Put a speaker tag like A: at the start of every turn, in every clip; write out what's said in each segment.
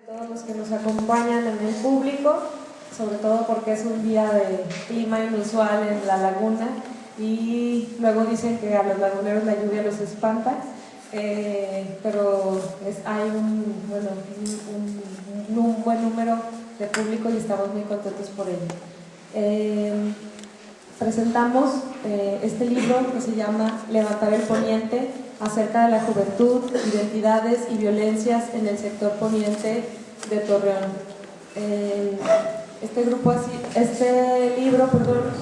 A: Todos los que nos acompañan en el público, sobre todo porque es un día de clima inusual en la laguna y luego dicen que a los laguneros la lluvia los espanta, pero hay un buen número de público y estamos muy contentos por ello. Presentamos este libro que se llama Levantar el Poniente, acerca de la juventud, identidades y violencias en el sector poniente de Torreón. Este libro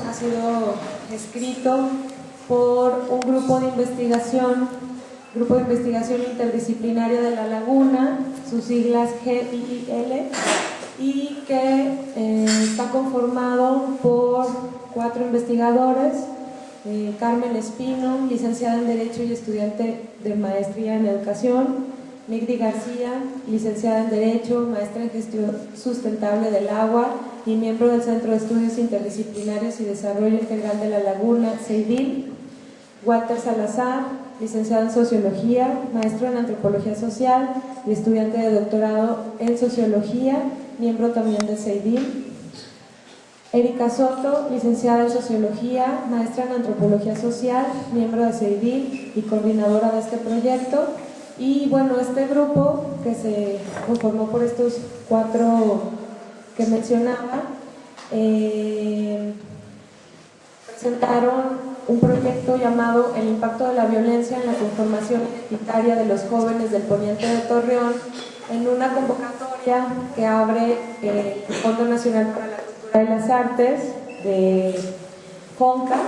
A: ha sido escrito por un grupo de investigación interdisciplinaria de la laguna, sus siglas GIIL, y que está conformado por 4 investigadores: Carmen Espino, licenciada en Derecho y estudiante de Maestría en Educación; Migdi García, licenciada en Derecho, maestra en Gestión Sustentable del Agua y miembro del Centro de Estudios Interdisciplinarios y Desarrollo Integral de la Laguna, CEIDIL; Walter Salazar, licenciado en Sociología, maestro en Antropología Social y estudiante de doctorado en Sociología, miembro también del CEIDIL; Erika Soto, licenciada en Sociología, maestra en Antropología Social, miembro de CEIDIL y coordinadora de este proyecto. Y bueno, este grupo, que se conformó por estos 4 que mencionaba, presentaron un proyecto llamado El impacto de la violencia en la conformación identitaria de los jóvenes del Poniente de Torreón, en una convocatoria que abre el Fondo Nacional para la Cultura y las Artes de FONCA,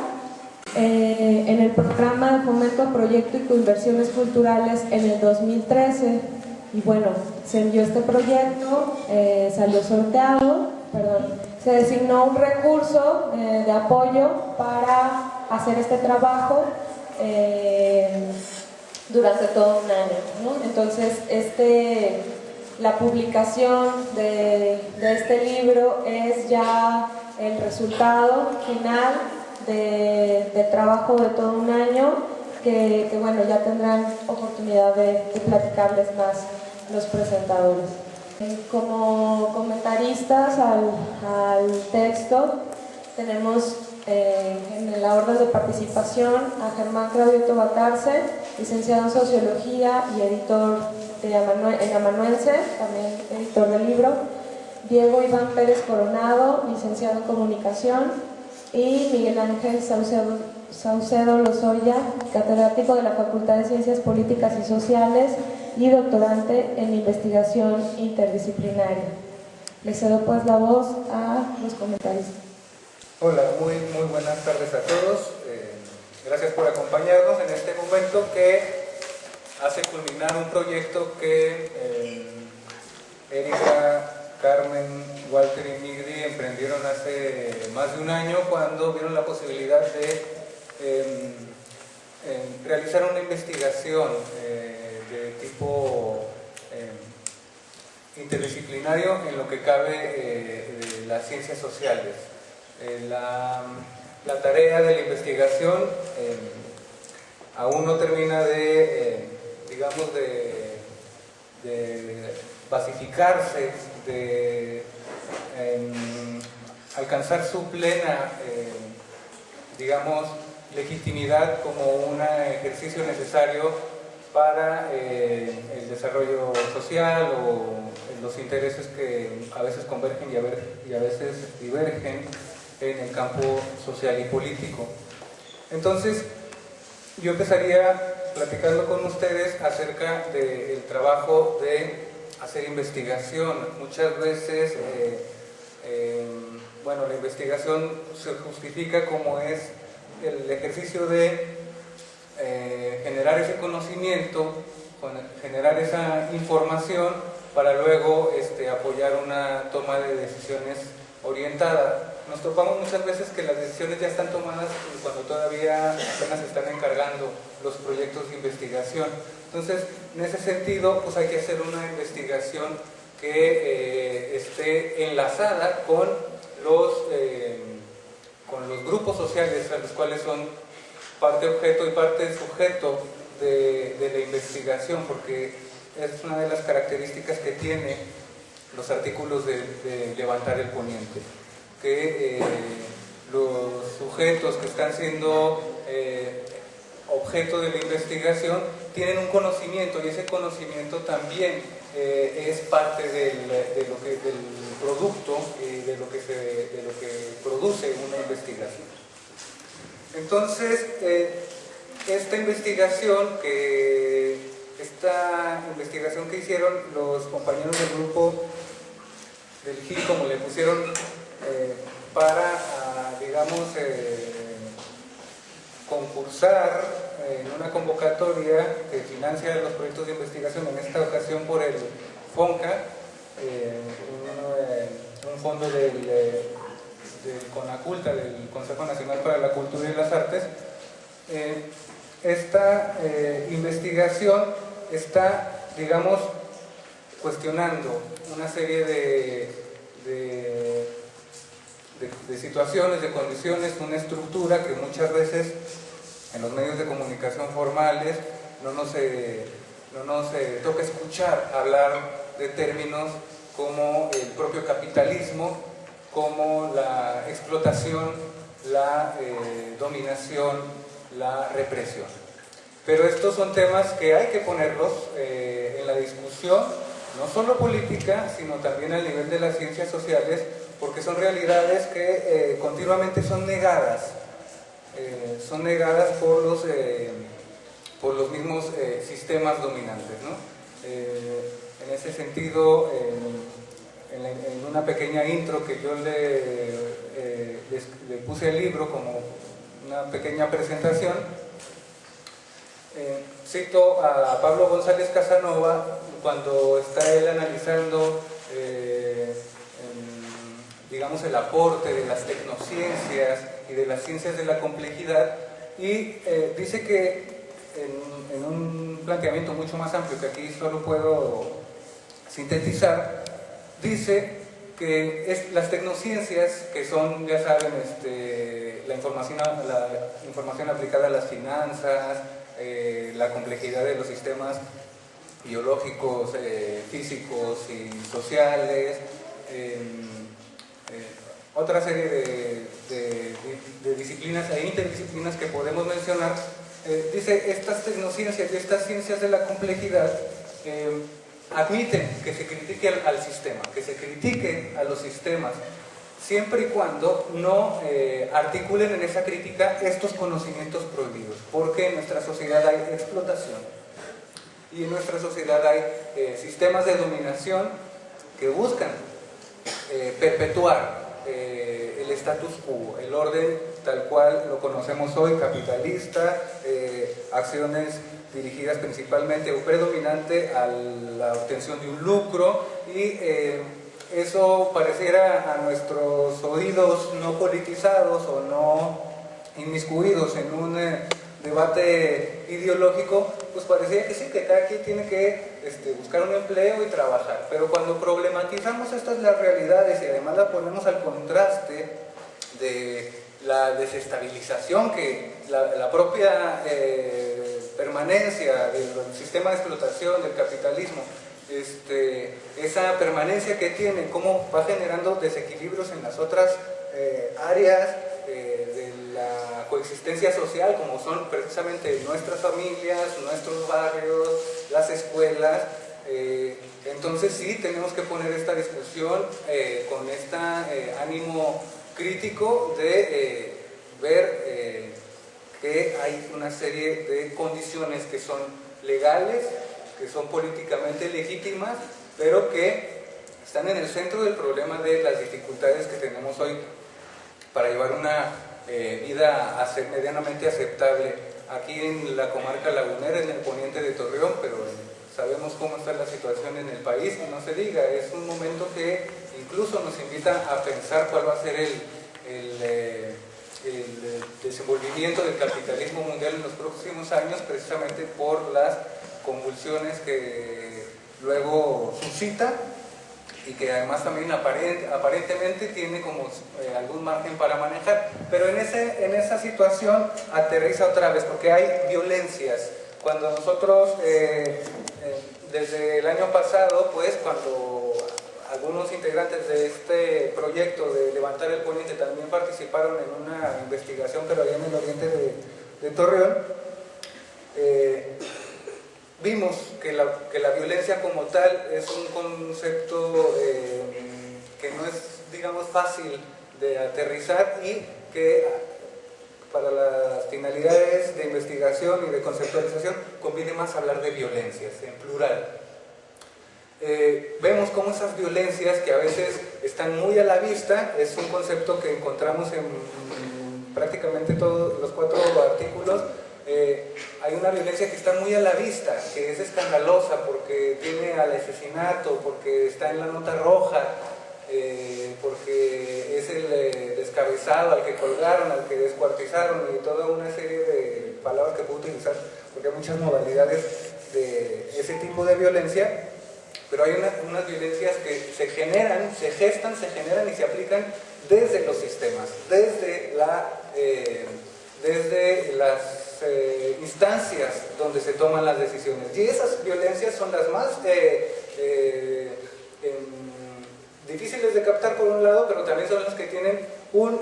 A: en el programa de fomento a proyecto y coinversiones culturales en el 2013. Y bueno, se envió este proyecto, salió sorteado, se designó un recurso de apoyo para hacer este trabajo durante todo un año, ¿no? Entonces, la publicación de este libro es ya el resultado final de trabajo de todo un año, que bueno, ya tendrán oportunidad de platicarles más los presentadores. Como comentaristas al texto tenemos en la orden de participación a Germán Claudio Bacarce, licenciado en Sociología y editor en Amanuense, también editor del libro; Diego Iván Pérez Coronado, licenciado en Comunicación; y Miguel Ángel Saucedo Lozoya, catedrático de la Facultad de Ciencias Políticas y Sociales y doctorante en Investigación Interdisciplinaria. Le cedo pues la voz a los comentaristas.
B: Hola, muy buenas tardes a todos. Gracias por acompañarnos en este momento que hace culminar un proyecto que Erika, Carmen, Walter y Migdi emprendieron hace más de un año, cuando vieron la posibilidad de realizar una investigación de tipo interdisciplinario en lo que cabe de las ciencias sociales. La tarea de la investigación aún no termina de basificarse, de alcanzar su plena legitimidad como un ejercicio necesario para el desarrollo social o los intereses que a veces convergen y a veces divergen en el campo social y político. Entonces, yo empezaría platicando con ustedes acerca del trabajo de hacer investigación. Muchas veces, la investigación se justifica como es el ejercicio de generar ese conocimiento, generar esa información para luego apoyar una toma de decisiones orientada. Nos topamos muchas veces que las decisiones ya están tomadas cuando todavía apenas se están encargando los proyectos de investigación. Entonces, en ese sentido, pues hay que hacer una investigación que esté enlazada con los grupos sociales, a los cuales son parte objeto y parte sujeto de la investigación, porque es una de las características que tiene los artículos de Levantar el Poniente, que los sujetos que están siendo objeto de la investigación tienen un conocimiento, y ese conocimiento también es parte del producto y de lo que produce una investigación. Entonces, esta investigación que hicieron los compañeros del grupo del GIL, como le pusieron, para, digamos, concursar en una convocatoria que financia los proyectos de investigación, en esta ocasión por el FONCA, un fondo del CONACULTA, del Consejo Nacional para la Cultura y las Artes. Esta investigación está, digamos, cuestionando una serie de situaciones, de condiciones, una estructura que muchas veces en los medios de comunicación formales no nos toca escuchar hablar de términos como el propio capitalismo, como la explotación, la dominación, la represión. Pero estos son temas que hay que ponerlos en la discusión, no solo política, sino también al nivel de las ciencias sociales, porque son realidades que continuamente son negadas por los mismos sistemas dominantes, ¿no? En ese sentido, en una pequeña intro que yo le puse al libro como una pequeña presentación, cito a Pablo González Casanova cuando está él analizando digamos, el aporte de las tecnociencias y de las ciencias de la complejidad, y dice que en un planteamiento mucho más amplio que aquí solo puedo sintetizar, dice que las tecnociencias, que son, ya saben, la información aplicada a las finanzas, la complejidad de los sistemas biológicos, físicos y sociales, otra serie de disciplinas e interdisciplinas que podemos mencionar. Dice, estas tecnociencias y estas ciencias de la complejidad admiten que se critique al sistema, que se critique a los sistemas, siempre y cuando no articulen en esa crítica estos conocimientos prohibidos, porque en nuestra sociedad hay explotación y en nuestra sociedad hay sistemas de dominación que buscan perpetuar el status quo, el orden tal cual lo conocemos hoy, capitalista, acciones dirigidas principalmente o predominante a la obtención de un lucro, y eso pareciera a nuestros oídos no politizados o no inmiscuidos en un debate ideológico, pues parecía que sí, que cada quien tiene que buscar un empleo y trabajar. Pero cuando problematizamos estas las realidades y además la ponemos al contraste de la desestabilización que la propia permanencia del sistema de explotación, del capitalismo, esa permanencia que tiene, cómo va generando desequilibrios en las otras áreas de la coexistencia social, como son precisamente nuestras familias, nuestros barrios, las escuelas. Entonces sí, tenemos que poner esta discusión con este ánimo crítico de ver que hay una serie de condiciones que son legales, que son políticamente legítimas, pero que están en el centro del problema de las dificultades que tenemos hoy para llevar una vida medianamente aceptable aquí en la comarca lagunera, en el poniente de Torreón, pero sabemos cómo está la situación en el país, y no se diga, es un momento que incluso nos invita a pensar cuál va a ser el desenvolvimiento del capitalismo mundial en los próximos años, precisamente por las convulsiones que luego suscita, y que además también aparentemente tiene como algún margen para manejar, pero en esa situación aterriza otra vez, porque hay violencias. Cuando nosotros, desde el año pasado, pues cuando algunos integrantes de este proyecto de levantar el poniente también participaron en una investigación, pero allá en el oriente de Torreón, vimos que la violencia como tal es un concepto que no es, digamos, fácil de aterrizar y que para las finalidades de investigación y de conceptualización conviene más hablar de violencias en plural. Vemos cómo esas violencias que a veces están muy a la vista, es un concepto que encontramos en prácticamente todos los 4 artículos. Hay una violencia que está muy a la vista, que es escandalosa porque tiene al asesinato, porque está en la nota roja, porque es el descabezado al que colgaron, al que descuartizaron y toda una serie de palabras que puedo utilizar porque hay muchas modalidades de ese tipo de violencia, pero hay unas violencias que se generan, se gestan, se generan y se aplican desde los sistemas, desde las instancias donde se toman las decisiones, y esas violencias son las más difíciles de captar por un lado, pero también son las que tienen un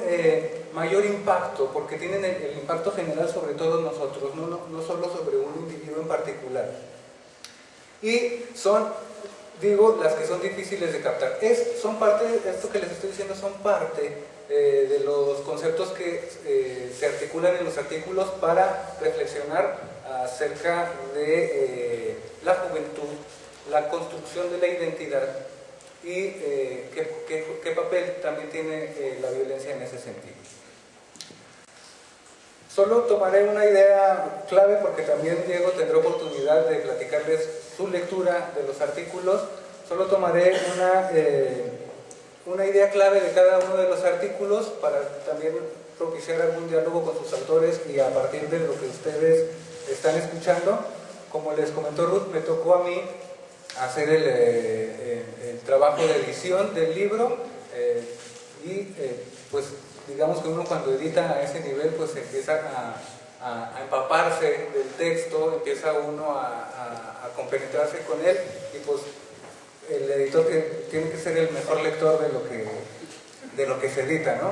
B: mayor impacto, porque tienen el impacto general sobre todos nosotros, no solo sobre un individuo en particular. Y son, digo, las que son difíciles de captar. Son parte, esto que les estoy diciendo son parte de los conceptos que se articulan en los artículos para reflexionar acerca de la juventud, la construcción de la identidad y qué papel también tiene la violencia en ese sentido. Solo tomaré una idea clave porque también Diego tendrá oportunidad de platicarles su lectura de los artículos. Solo tomaré una idea clave de cada uno de los artículos para también propiciar algún diálogo con sus autores y a partir de lo que ustedes están escuchando. Como les comentó Ruth, me tocó a mí hacer el trabajo de edición del libro pues digamos que uno cuando edita a ese nivel pues empieza a empaparse del texto, empieza uno a compenetrarse con él y pues el editor tiene que ser el mejor lector de lo que se edita, ¿no?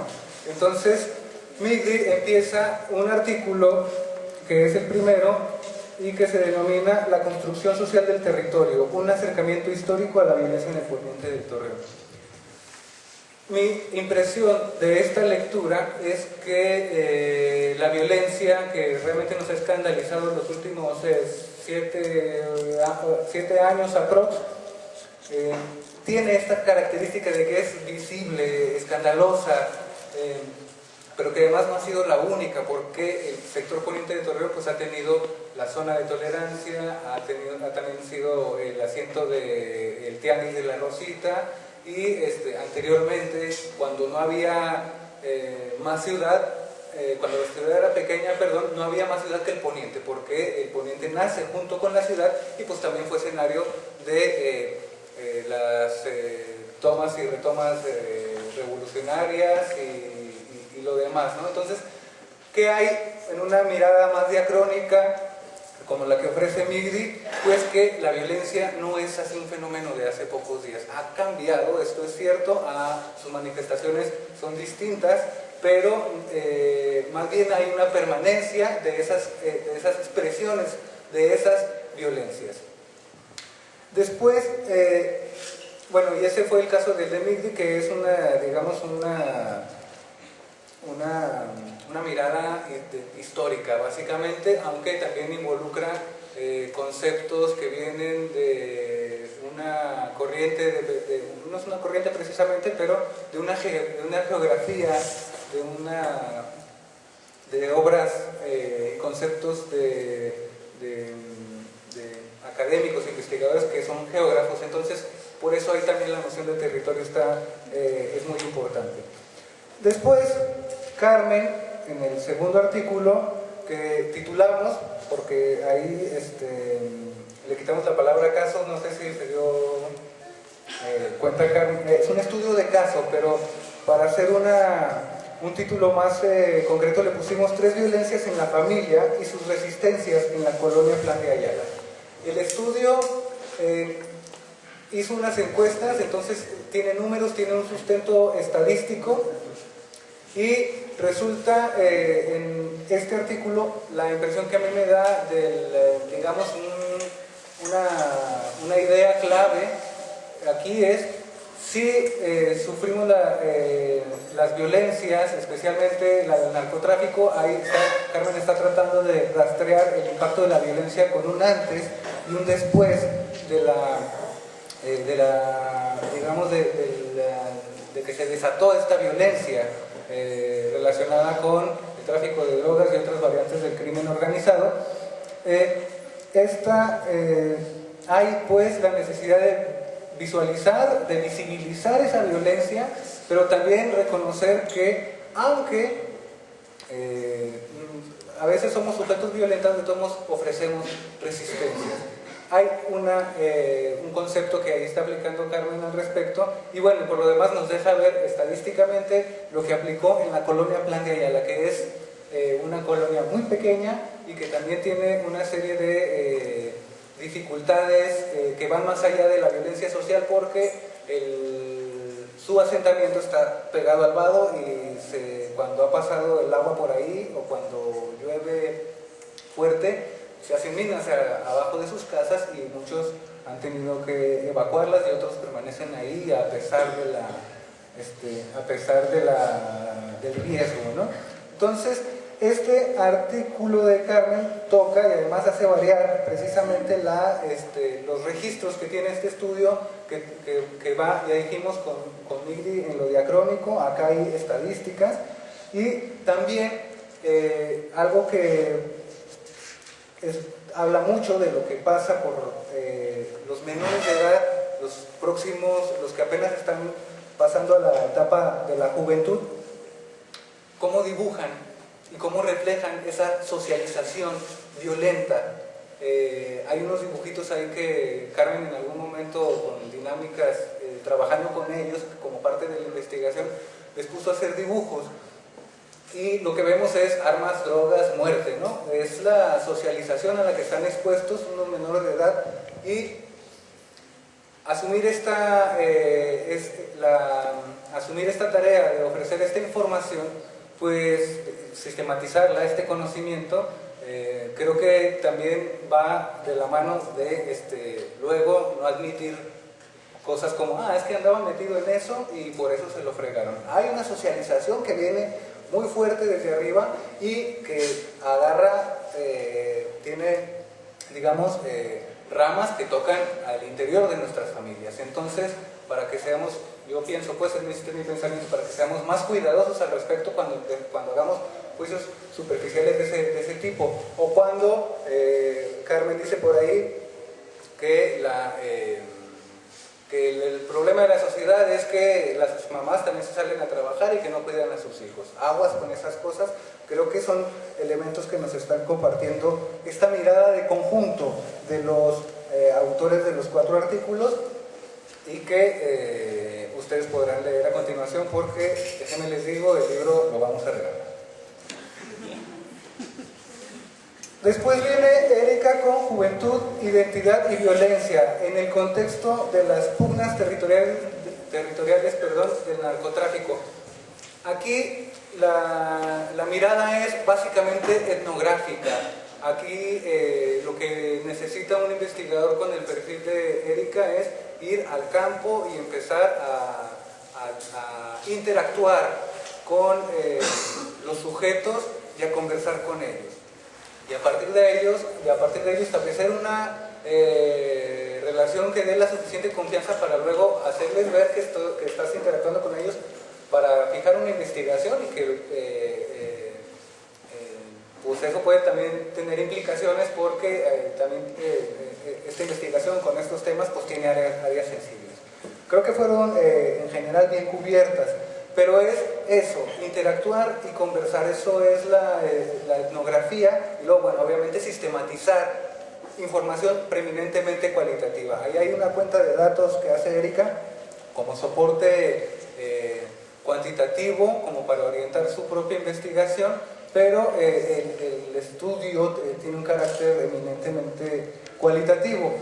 B: Entonces Migdi empieza un artículo que es el primero y que se denomina La construcción social del territorio, un acercamiento histórico a la violencia en el poniente del Torreón. Mi impresión de esta lectura es que la violencia que realmente nos ha escandalizado en los últimos 7 años aprox, tiene esta característica de que es visible, escandalosa, pero que además no ha sido la única, porque el sector poniente de Torreón pues ha tenido la zona de tolerancia, ha también sido el asiento del Tianguis de la Rosita, y anteriormente, cuando no había más ciudad, cuando la ciudad era pequeña, perdón, no había más ciudad que el poniente, porque el poniente nace junto con la ciudad y pues también fue escenario de las tomas y retomas revolucionarias y lo demás, ¿no? Entonces, ¿qué hay en una mirada más diacrónica como la que ofrece Migdi? Pues que la violencia no es así un fenómeno de hace pocos días, ha cambiado, esto es cierto, sus manifestaciones son distintas, pero más bien hay una permanencia de esas expresiones, de esas violencias. Después, bueno, y ese fue el caso de Migdi, que es digamos, una mirada histórica, básicamente, aunque también involucra conceptos que vienen de una corriente, no es una corriente precisamente, pero de una geografía, de obras, conceptos de académicos, investigadores que son geógrafos. Entonces, por eso ahí también la noción de territorio es muy importante. Después, Carmen, en el segundo artículo que titulamos, porque ahí le quitamos la palabra casos, no sé si se dio cuenta Carmen, es un estudio de caso, pero para hacer un título más concreto le pusimos 3 violencias en la familia y sus resistencias en la colonia Plan de Ayala. El estudio hizo unas encuestas, entonces tiene números, tiene un sustento estadístico, y resulta en este artículo la impresión que a mí me da digamos una idea clave aquí es si sufrimos las violencias, especialmente la del narcotráfico. Ahí Carmen está tratando de rastrear el impacto de la violencia con un antes y un después digamos de que se desató esta violencia relacionada con el tráfico de drogas y otras variantes del crimen organizado. Hay pues la necesidad de visualizar, de visibilizar esa violencia, pero también reconocer que aunque a veces somos sujetos violentos, de todos modos ofrecemos resistencia. Hay un concepto que ahí está aplicando Carmen al respecto, y bueno, por lo demás nos deja ver estadísticamente lo que aplicó en la colonia Plan de Ayala, que es una colonia muy pequeña y que también tiene una serie de dificultades que van más allá de la violencia social, porque su asentamiento está pegado al vado y cuando ha pasado el agua por ahí o cuando llueve fuerte, se hacen minas abajo de sus casas y muchos han tenido que evacuarlas y otros permanecen ahí a pesar del riesgo, ¿no? Entonces, este artículo de Carmen toca y además hace variar precisamente los registros que tiene este estudio, que va, ya dijimos, con Migri en lo diacrónico. Acá hay estadísticas y también algo que habla mucho de lo que pasa por los menores de edad, los que apenas están pasando a la etapa de la juventud, cómo dibujan y cómo reflejan esa socialización violenta. Hay unos dibujitos ahí que Carmen en algún momento, con dinámicas, trabajando con ellos como parte de la investigación, les puso a hacer dibujos. Y lo que vemos es armas, drogas, muerte, ¿no? Es la socialización a la que están expuestos unos menores de edad, y asumir esta tarea de ofrecer esta información, pues sistematizarla, este conocimiento, creo que también va de la mano de luego no admitir cosas como, es que andaba metido en eso y por eso se lo fregaron. Hay una socialización que viene muy fuerte desde arriba y que agarra, tiene, digamos, ramas que tocan al interior de nuestras familias. Entonces, para que seamos, yo pienso, pues en mi pensamiento, para que seamos más cuidadosos al respecto cuando hagamos juicios superficiales de ese tipo, o cuando Carmen dice por ahí que el problema de la sociedad es que las mamás también se salen a trabajar y que no cuidan a sus hijos. Aguas con esas cosas. Creo que son elementos que nos están compartiendo esta mirada de conjunto de los autores de los 4 artículos, y que ustedes podrán leer a continuación, porque, déjenme les digo, el libro lo vamos a regalar. Después viene Erika con Juventud, Identidad y Violencia en el contexto de las pugnas territoriales del narcotráfico. Aquí la mirada es básicamente etnográfica. Aquí lo que necesita un investigador con el perfil de Erika es ir al campo y empezar a interactuar con los sujetos y a conversar con ellos. Y a partir de ello establecer una relación que dé la suficiente confianza para luego hacerles ver que estás interactuando con ellos, para fijar una investigación, y que pues eso puede también tener implicaciones, porque también esta investigación con estos temas pues tiene áreas sensibles. Creo que fueron en general bien cubiertas. Pero es eso, interactuar y conversar, eso es la etnografía, y luego, bueno, obviamente sistematizar información preeminentemente cualitativa. Ahí hay una cuenta de datos que hace Erika como soporte cuantitativo, como para orientar su propia investigación, pero el estudio tiene un carácter eminentemente cualitativo.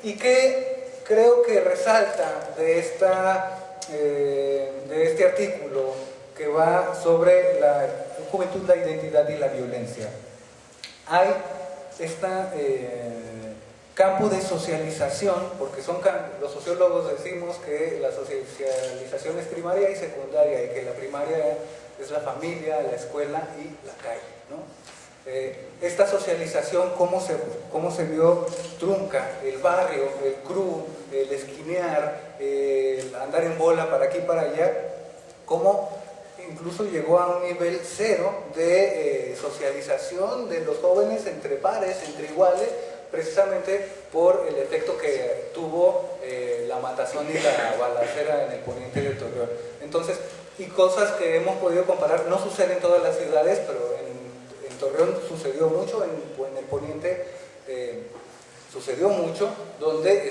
B: ¿Y qué creo que resalta de este artículo que va sobre la juventud, la identidad y la violencia. Hay este campo de socialización, porque los sociólogos decimos que la socialización es primaria y secundaria, y que la primaria es la familia, la escuela y la calle, ¿no? Esta socialización, ¿cómo se vio trunca? El barrio, el crew, el esquinear, el andar en bola para aquí y para allá, cómo incluso llegó a un nivel cero de socialización de los jóvenes entre pares, entre iguales, precisamente por el efecto que tuvo la matazón y la balacera en el poniente de Torreón. Entonces, y cosas que hemos podido comparar, no suceden en todas las ciudades, pero en Torreón sucedió mucho, en el poniente sucedió mucho, donde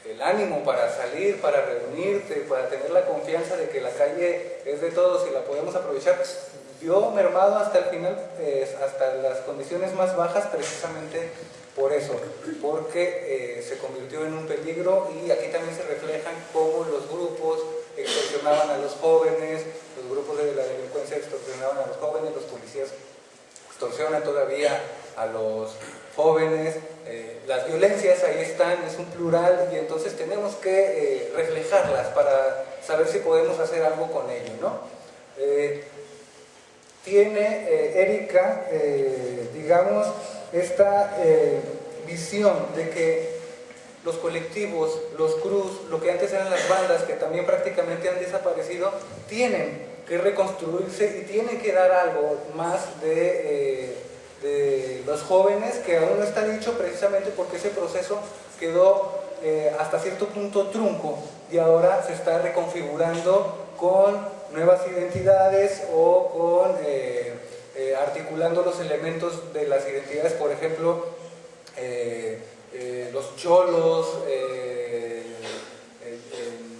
B: el ánimo para salir, para reunirte, para tener la confianza de que la calle es de todos y la podemos aprovechar, vio mermado hasta el final, hasta las condiciones más bajas, precisamente por eso, porque se convirtió en un peligro. Y aquí también se reflejan cómo los grupos extorsionaban a los jóvenes, los grupos de la delincuencia extorsionaban a los jóvenes, los policías extorsionan todavía a los jóvenes, las violencias ahí están, es un plural, y entonces tenemos que reflejarlas para saber si podemos hacer algo con ello, ¿no? Tiene Erika, digamos, esta visión de que los colectivos, los crews, lo que antes eran las bandas, que también prácticamente han desaparecido, tienen que reconstruirse y tienen que dar algo más de los jóvenes, que aún no está dicho, precisamente porque ese proceso quedó hasta cierto punto trunco y ahora se está reconfigurando con nuevas identidades o con articulando los elementos de las identidades, por ejemplo, los cholos,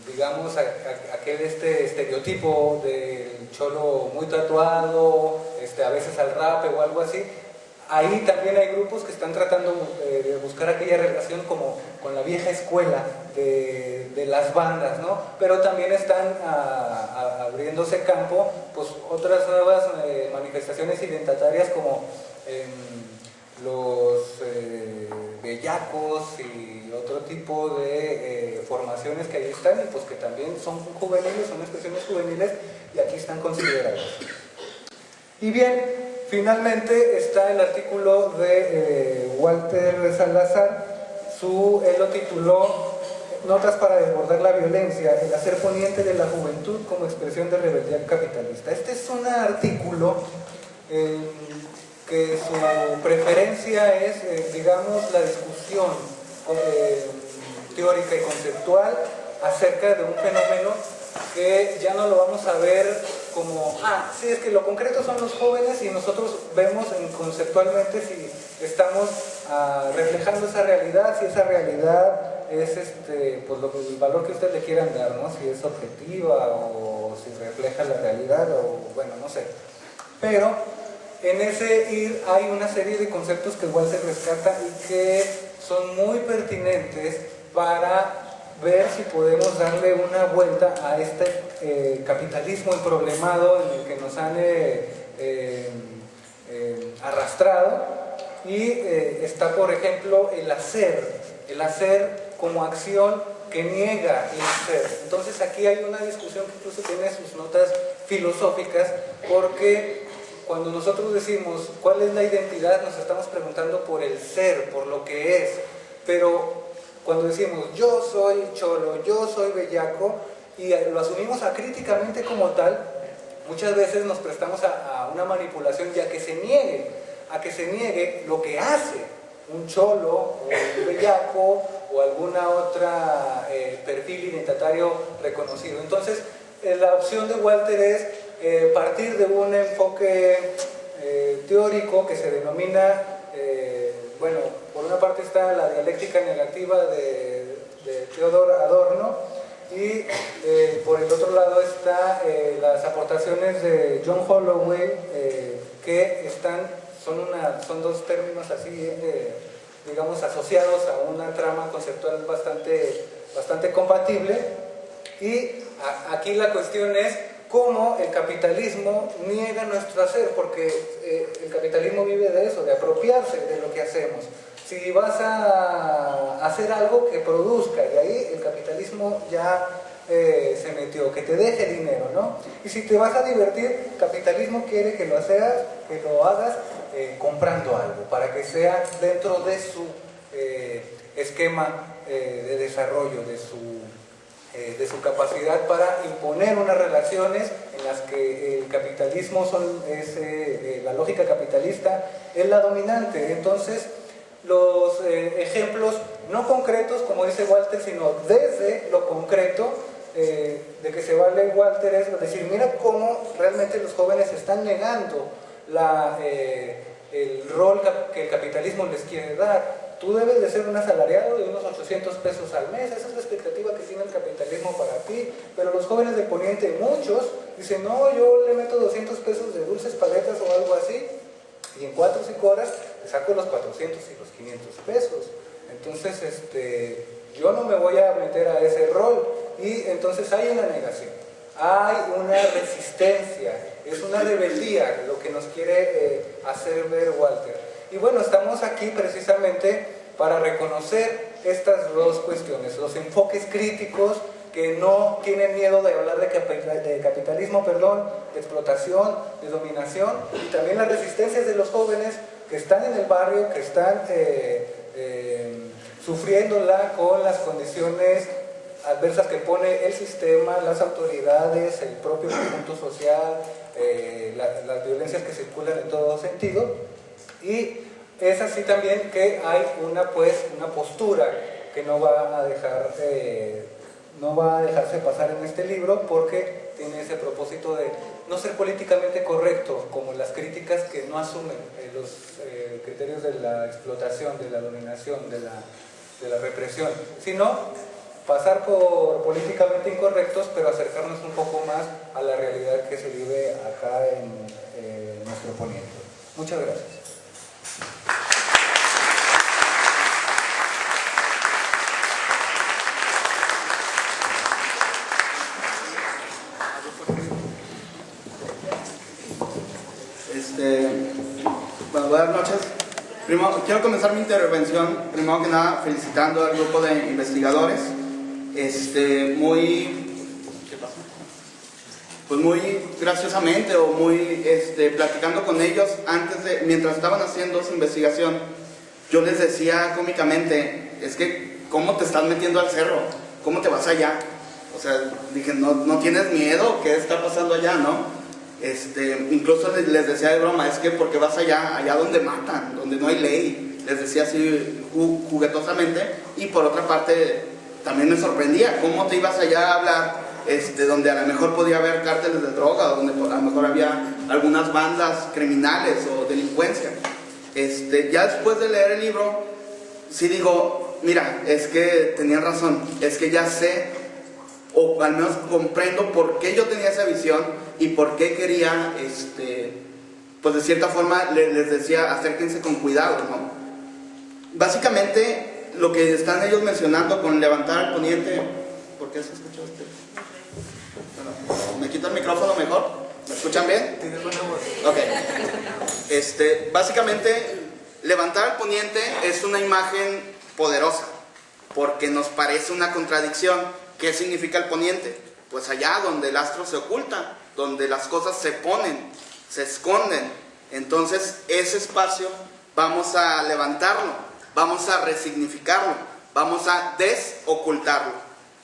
B: digamos, aquel estereotipo del cholo muy tatuado, a veces al rape o algo así. Ahí también hay grupos que están tratando de buscar aquella relación como con la vieja escuela de las bandas, ¿no? Pero también están abriéndose campo, pues, otras nuevas manifestaciones identitarias como los bellacos y otro tipo de formaciones que ahí están, y pues que también son juveniles, son expresiones juveniles, y aquí están consideradas. Y bien, finalmente está el artículo de Walter Salazar. Él lo tituló Notas para desbordar la violencia, el hacer poniente de la juventud como expresión de rebeldía capitalista. Este es un artículo que su preferencia es, digamos, la discusión teórica y conceptual acerca de un fenómeno que ya no lo vamos a ver como, sí, es que lo concreto son los jóvenes, y nosotros vemos conceptualmente si estamos reflejando esa realidad, si esa realidad es pues el valor que ustedes le quieran dar, ¿no? Si es objetiva o si refleja la realidad, o bueno, no sé. Pero en ese ir hay una serie de conceptos que igual se rescata y que son muy pertinentes para ver si podemos darle una vuelta a este capitalismo emproblemado en el que nos han arrastrado. Y está, por ejemplo, el hacer como acción que niega el ser. Entonces aquí hay una discusión que incluso tiene sus notas filosóficas, porque cuando nosotros decimos cuál es la identidad, nos estamos preguntando por el ser, por lo que es. Pero cuando decimos yo soy cholo, yo soy bellaco, y lo asumimos acríticamente como tal, muchas veces nos prestamos a una manipulación, y a que se niegue lo que hace un cholo o un bellaco o alguna otra perfil identitario reconocido. Entonces la opción de Walter es partir de un enfoque teórico que se denomina, bueno, por una parte está la dialéctica negativa de Theodor Adorno, y por el otro lado está las aportaciones de John Holloway, que son dos términos así digamos, asociados a una trama conceptual bastante compatible. Y aquí la cuestión es cómo el capitalismo niega nuestro hacer, porque el capitalismo vive de eso, de apropiarse de lo que hacemos. Si vas a hacer algo que produzca, y ahí el capitalismo ya se metió, que te deje dinero, ¿no? Y si te vas a divertir, el capitalismo quiere que lo hagas comprando algo, para que sea dentro de su esquema de desarrollo, de su capacidad para imponer unas relaciones en las que el capitalismo la lógica capitalista es la dominante. Entonces, los ejemplos no concretos, como dice Walter, sino desde lo concreto, de que se vale Walter, es decir, mira cómo realmente los jóvenes están negando el rol que el capitalismo les quiere dar. Tú debes de ser un asalariado de unos 800 pesos al mes, esa es la expectativa que tiene el capitalismo para ti, pero los jóvenes del Poniente, muchos, dicen, no, yo le meto 200 pesos de dulces paletas o algo así, y en 4 o 5 horas le saco los 400 y los 500 pesos. Entonces, yo no me voy a meter a ese rol, y entonces hay una negación, hay una resistencia, es una rebeldía lo que nos quiere hacer ver Walter. Y bueno, estamos aquí precisamente para reconocer estas dos cuestiones, los enfoques críticos que no tienen miedo de hablar de capitalismo, de explotación, de dominación, y también las resistencias de los jóvenes que están en el barrio, que están sufriéndola con las condiciones adversas que pone el sistema, las autoridades, el propio conjunto social, las violencias que circulan en todo sentido. Y es así también que hay una postura que no va a dejarse pasar en este libro, porque tiene ese propósito de no ser políticamente correcto, como las críticas que no asumen los criterios de la explotación, de la dominación, de la represión, sino pasar por políticamente incorrectos, pero acercarnos un poco más a la realidad que se vive acá en nuestro Poniente. Muchas gracias.
C: Bueno, buenas noches. Primero, quiero comenzar mi intervención, primero que nada, felicitando al grupo de investigadores. Muy graciosamente o platicando con ellos mientras estaban haciendo su investigación, yo les decía cómicamente, es que ¿cómo te estás metiendo al cerro? ¿Cómo te vas allá? O sea, dije, ¿no tienes miedo? ¿Qué está pasando allá, no? Incluso les decía de broma, es que porque vas allá donde matan, donde no hay ley, les decía así juguetosamente. Y por otra parte también me sorprendía cómo te ibas allá a hablar, donde a lo mejor podía haber cárteles de droga, donde a lo mejor había algunas bandas criminales o delincuencia. Ya después de leer el libro, sí digo, mira, es que tenían razón, es que ya sé, o al menos comprendo por qué yo tenía esa visión y por qué quería, pues de cierta forma les decía, acérquense con cuidado, ¿no? Básicamente, lo que están ellos mencionando con levantar el Poniente, ¿por qué se escucha usted? Bueno, ¿me quito el micrófono mejor? ¿Me escuchan bien? Ok. Básicamente, levantar el Poniente es una imagen poderosa, porque nos parece una contradicción. ¿Qué significa el Poniente? Pues allá donde el astro se oculta, donde las cosas se ponen, se esconden. Entonces ese espacio vamos a levantarlo, vamos a resignificarlo, vamos a desocultarlo.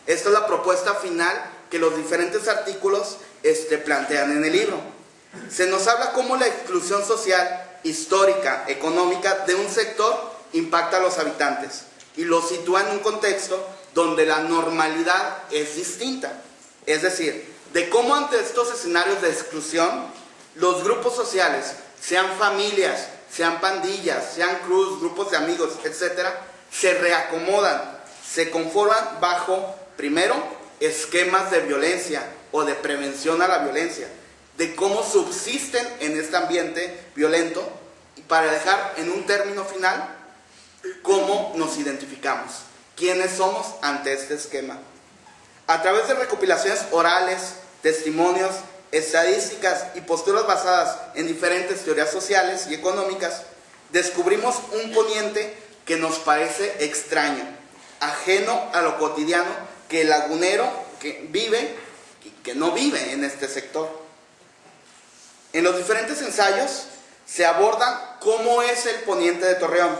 C: Esta es la propuesta final que los diferentes artículos plantean en el libro. Se nos habla cómo la exclusión social, histórica, económica de un sector impacta a los habitantes y lo sitúa en un contexto donde la normalidad es distinta. Es decir, de cómo ante estos escenarios de exclusión, los grupos sociales, sean familias, sean pandillas, sean cruz, grupos de amigos, etc., se reacomodan, se conforman bajo, primero, esquemas de violencia o de prevención a la violencia, de cómo subsisten en este ambiente violento, y para dejar en un término final ¿Cómo nos identificamos? ¿Quiénes somos ante este esquema? A través de recopilaciones orales, testimonios, estadísticas y posturas basadas en diferentes teorías sociales y económicas, descubrimos un poniente que nos parece extraño, ajeno a lo cotidiano, que el lagunero que no vive en este sector. En los diferentes ensayos se aborda cómo es el poniente de Torreón,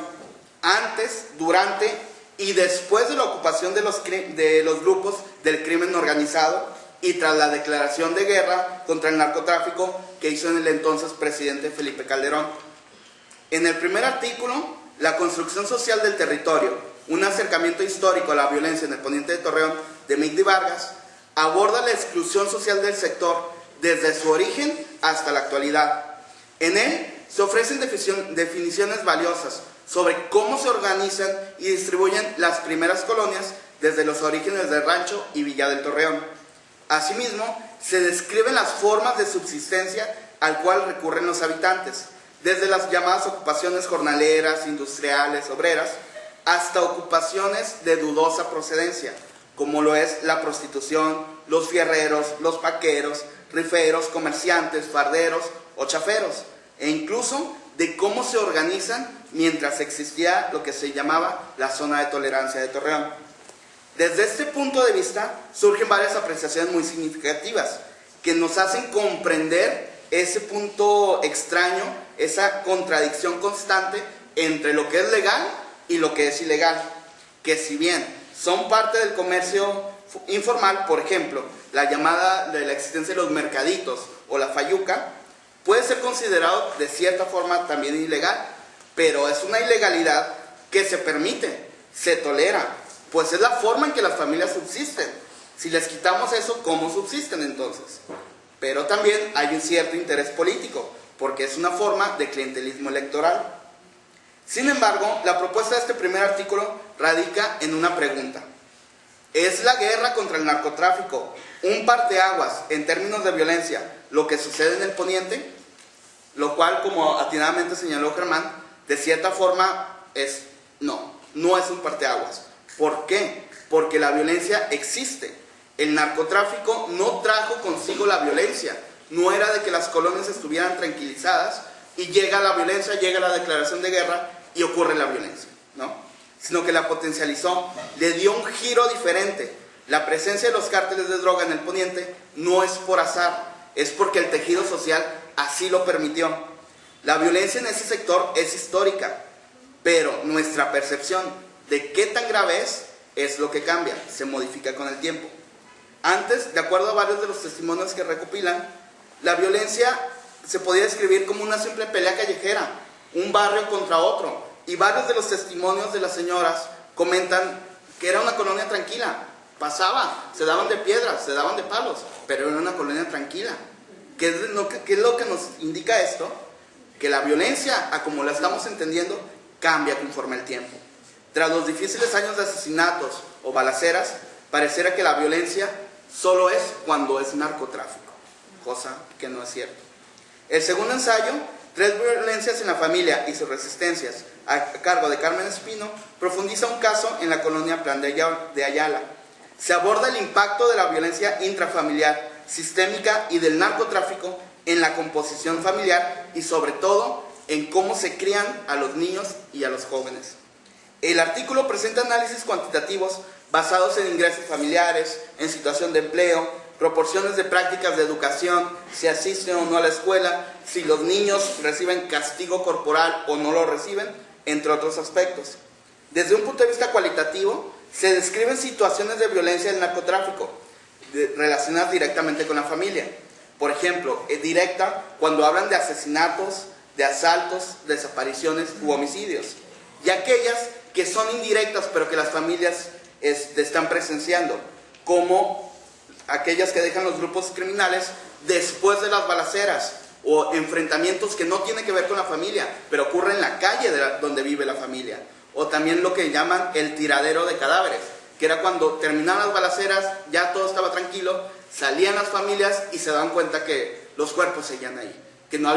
C: antes, durante y después de la ocupación de los grupos del crimen organizado y tras la declaración de guerra contra el narcotráfico que hizo el entonces presidente Felipe Calderón. En el primer artículo, La construcción social del territorio, un acercamiento histórico a la violencia en el poniente de Torreón, de Migdi Vargas, aborda la exclusión social del sector desde su origen hasta la actualidad. En él se ofrecen definiciones valiosas sobre cómo se organizan y distribuyen las primeras colonias desde los orígenes del Rancho y Villa del Torreón. Asimismo, se describen las formas de subsistencia al cual recurren los habitantes, desde las llamadas ocupaciones jornaleras, industriales, obreras, hasta ocupaciones de dudosa procedencia, como lo es la prostitución, los fierreros, los paqueros, riferos, comerciantes, farderos o chaferos, e incluso de cómo se organizan mientras existía lo que se llamaba la zona de tolerancia de Torreón. Desde este punto de vista surgen varias apreciaciones muy significativas que nos hacen comprender ese punto extraño, esa contradicción constante entre lo que es legal y lo que es ilegal, que si bien son parte del comercio informal, por ejemplo, la llamada de la existencia de los mercaditos o la fayuca, puede ser considerado de cierta forma también ilegal, pero es una ilegalidad que se permite, se tolera, pues es la forma en que las familias subsisten. Si les quitamos eso, ¿cómo subsisten entonces? Pero también hay un cierto interés político, porque es una forma de clientelismo electoral. Sin embargo, la propuesta de este primer artículo radica en una pregunta. ¿Es la guerra contra el narcotráfico un parteaguas en términos de violencia lo que sucede en el poniente? Lo cual, como atinadamente señaló Germán, de cierta forma no es un parteaguas. ¿Por qué? Porque la violencia existe. El narcotráfico no trajo consigo la violencia. No era de que las colonias estuvieran tranquilizadas y llega la violencia, llega la declaración de guerra y ocurre la violencia, ¿no? Sino que la potencializó, le dio un giro diferente. La presencia de los cárteles de droga en el poniente no es por azar, es porque el tejido social así lo permitió. La violencia en ese sector es histórica, pero nuestra percepción de qué tan grave es lo que cambia, se modifica con el tiempo. Antes, de acuerdo a varios de los testimonios que recopilan, la violencia se podía describir como una simple pelea callejera, un barrio contra otro, y varios de los testimonios de las señoras comentan que era una colonia tranquila, pasaba, se daban de piedras, se daban de palos, pero era una colonia tranquila. ¿Qué es lo que nos indica esto? Que la violencia, a como la estamos entendiendo, cambia conforme el tiempo. Tras los difíciles años de asesinatos o balaceras, pareciera que la violencia solo es cuando es narcotráfico, cosa que no es cierto. El segundo ensayo, Tres violencias en la familia y sus resistencias, a cargo de Carmen Espino, profundiza un caso en la colonia Plan de Ayala. Se aborda el impacto de la violencia intrafamiliar, sistémica y del narcotráfico en la composición familiar y sobre todo en cómo se crían a los niños y a los jóvenes. El artículo presenta análisis cuantitativos basados en ingresos familiares, en situación de empleo, proporciones de prácticas de educación, si asisten o no a la escuela, si los niños reciben castigo corporal o no lo reciben, entre otros aspectos. Desde un punto de vista cualitativo, se describen situaciones de violencia del narcotráfico relacionadas directamente con la familia. Por ejemplo, directa cuando hablan de asesinatos, de asaltos, desapariciones u homicidios. Y aquellas que son indirectas pero que las familias están presenciando, como aquellas que dejan los grupos criminales después de las balaceras o enfrentamientos que no tienen que ver con la familia, pero ocurren en la calle donde vive la familia. O también lo que llaman el tiradero de cadáveres, que era cuando terminaban las balaceras, ya todo estaba tranquilo, salían las familias y se daban cuenta que los cuerpos seguían ahí, que no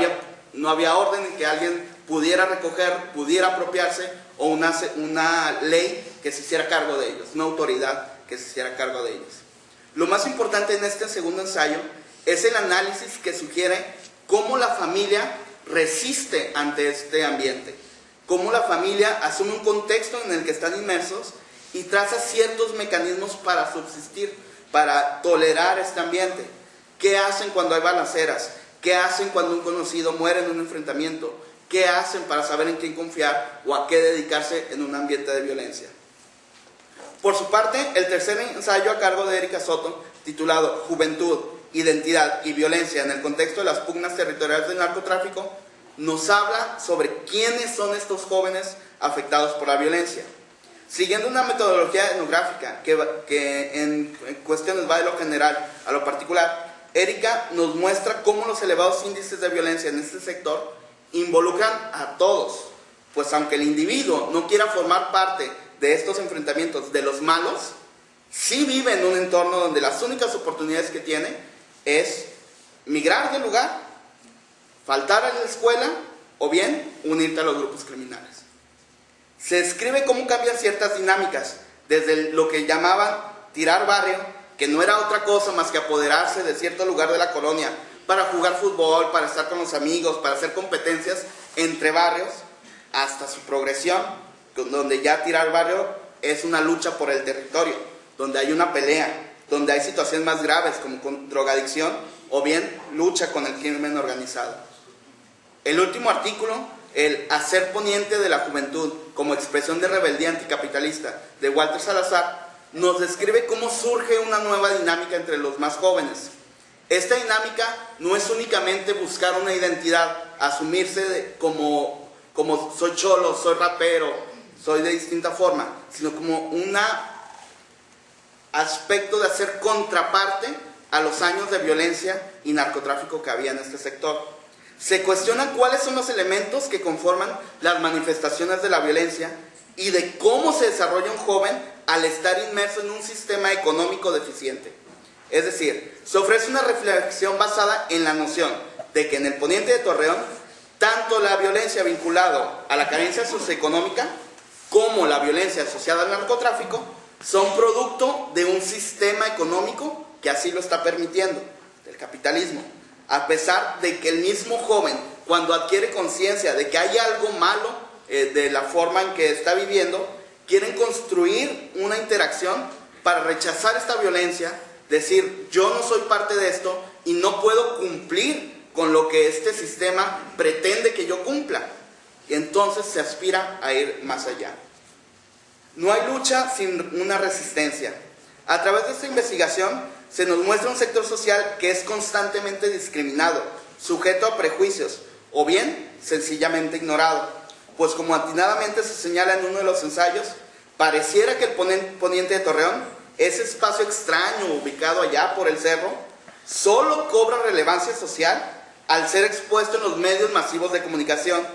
C: había orden en que alguien pudiera recoger, pudiera apropiarse o una ley que se hiciera cargo de ellos, una autoridad que se hiciera cargo de ellos. Lo más importante en este segundo ensayo es el análisis que sugiere cómo la familia resiste ante este ambiente, cómo la familia asume un contexto en el que están inmersos y traza ciertos mecanismos para subsistir, para tolerar este ambiente. ¿Qué hacen cuando hay balaceras? ¿Qué hacen cuando un conocido muere en un enfrentamiento? ¿Qué hacen para saber en quién confiar o a qué dedicarse en un ambiente de violencia? Por su parte, el tercer ensayo a cargo de Erika Soto, titulado Juventud, Identidad y Violencia en el contexto de las pugnas territoriales del narcotráfico, nos habla sobre quiénes son estos jóvenes afectados por la violencia. Siguiendo una metodología etnográfica que en cuestiones va de lo general a lo particular, Erika nos muestra cómo los elevados índices de violencia en este sector involucran a todos, pues aunque el individuo no quiera formar parte de estos enfrentamientos de los malos, sí vive en un entorno donde las únicas oportunidades que tiene es migrar del lugar, faltar a la escuela o bien unirte a los grupos criminales. Se describe cómo cambian ciertas dinámicas, desde lo que llamaban tirar barrio, que no era otra cosa más que apoderarse de cierto lugar de la colonia para jugar fútbol, para estar con los amigos, para hacer competencias entre barrios, hasta su progresión, donde ya tirar barrio es una lucha por el territorio, donde hay una pelea, donde hay situaciones más graves como con drogadicción o bien lucha con el crimen organizado. El último artículo, el Hacer Poniente de la Juventud como expresión de rebeldía anticapitalista, de Walter Salazar, nos describe cómo surge una nueva dinámica entre los más jóvenes. Esta dinámica no es únicamente buscar una identidad, asumirse como soy cholo, soy rapero, soy de distinta forma, sino como un aspecto de hacer contraparte a los años de violencia y narcotráfico que había en este sector. Se cuestiona cuáles son los elementos que conforman las manifestaciones de la violencia y de cómo se desarrolla un joven al estar inmerso en un sistema económico deficiente. Es decir, se ofrece una reflexión basada en la noción de que en el poniente de Torreón, tanto la violencia vinculada a la carencia socioeconómica como la violencia asociada al narcotráfico son producto de un sistema económico que así lo está permitiendo, del capitalismo. A pesar de que el mismo joven, cuando adquiere conciencia de que hay algo malo de la forma en que está viviendo, quieren construir una interacción para rechazar esta violencia, decir, yo no soy parte de esto y no puedo cumplir con lo que este sistema pretende que yo cumpla. Y entonces se aspira a ir más allá. No hay lucha sin una resistencia. A través de esta investigación se nos muestra un sector social que es constantemente discriminado, sujeto a prejuicios, o bien sencillamente ignorado, pues como atinadamente se señala en uno de los ensayos, pareciera que el poniente de Torreón, ese espacio extraño ubicado allá por el cerro, solo cobra relevancia social al ser expuesto en los medios masivos de comunicación,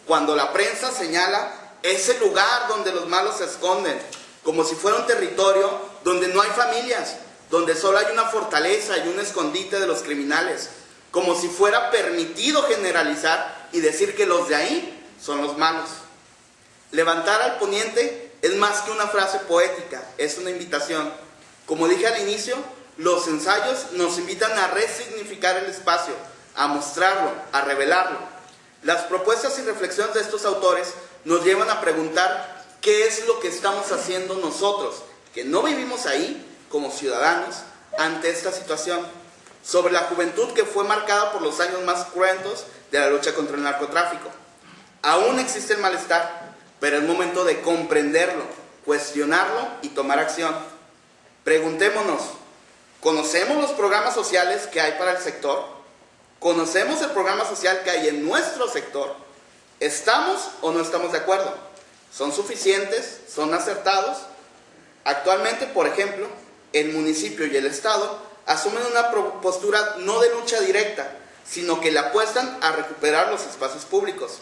C: cuando la prensa señala ese lugar donde los malos se esconden, como si fuera un territorio donde no hay familias, donde solo hay una fortaleza y un escondite de los criminales, como si fuera permitido generalizar y decir que los de ahí son los malos. Levantar al poniente es más que una frase poética, es una invitación. Como dije al inicio, los ensayos nos invitan a resignificar el espacio, a mostrarlo, a revelarlo. Las propuestas y reflexiones de estos autores nos llevan a preguntar qué es lo que estamos haciendo nosotros, que no vivimos ahí, como ciudadanos, ante esta situación, sobre la juventud que fue marcada por los años más cruentos de la lucha contra el narcotráfico. Aún existe el malestar, pero es momento de comprenderlo, cuestionarlo y tomar acción. Preguntémonos, ¿conocemos los programas sociales que hay para el sector? ¿Conocemos el programa social que hay en nuestro sector? ¿Estamos o no estamos de acuerdo? ¿Son suficientes? ¿Son acertados? Actualmente, por ejemplo, el municipio y el Estado asumen una postura no de lucha directa, sino que le apuestan a recuperar los espacios públicos.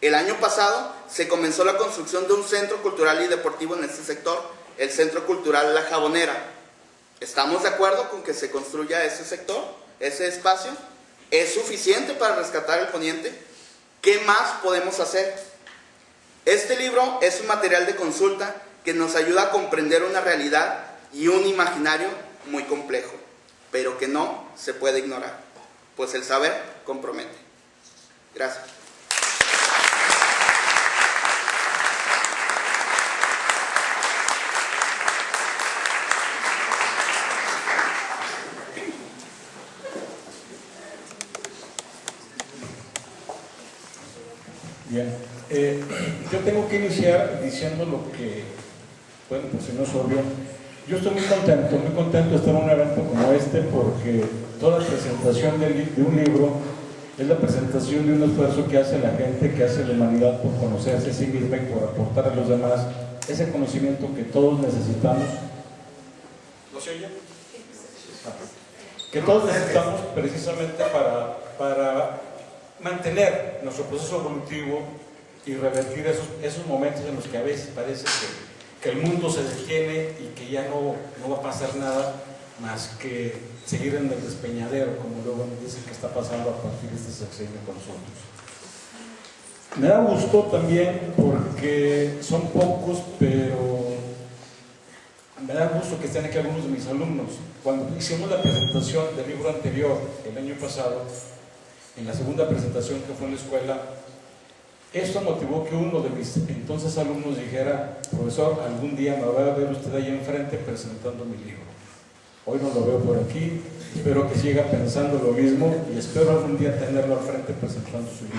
C: El año pasado se comenzó la construcción de un centro cultural y deportivo en este sector, el Centro Cultural La Jabonera. ¿Estamos de acuerdo con que se construya ese sector, ese espacio? ¿Es suficiente para rescatar el poniente? ¿Qué más podemos hacer? Este libro es un material de consulta que nos ayuda a comprender una realidad y un imaginario muy complejo, pero que no se puede ignorar, pues el saber compromete. Gracias.
D: Bien, yo tengo que iniciar diciendo lo que, bueno, pues si no es obvio, yo estoy muy contento de estar en un evento como este, porque toda presentación de un libro es la presentación de un esfuerzo que hace la gente, que hace la humanidad por conocerse a sí misma y por aportar a los demás ese conocimiento que todos necesitamos. ¿No se oye? Que todos necesitamos precisamente para mantener nuestro proceso evolutivo y revertir esos momentos en los que a veces parece que el mundo se detiene y que ya no va a pasar nada más que seguir en el despeñadero, como luego nos dicen que está pasando a partir de este sexenio con nosotros. Me da gusto también porque son pocos, pero me da gusto que estén aquí algunos de mis alumnos. Cuando hicimos la presentación del libro anterior, el año pasado, en la segunda presentación que fue en la escuela, esto motivó que uno de mis entonces alumnos dijera: profesor, algún día me va a ver usted ahí enfrente presentando mi libro. Hoy no lo veo por aquí, espero que siga pensando lo mismo y espero algún día tenerlo al frente presentando su libro.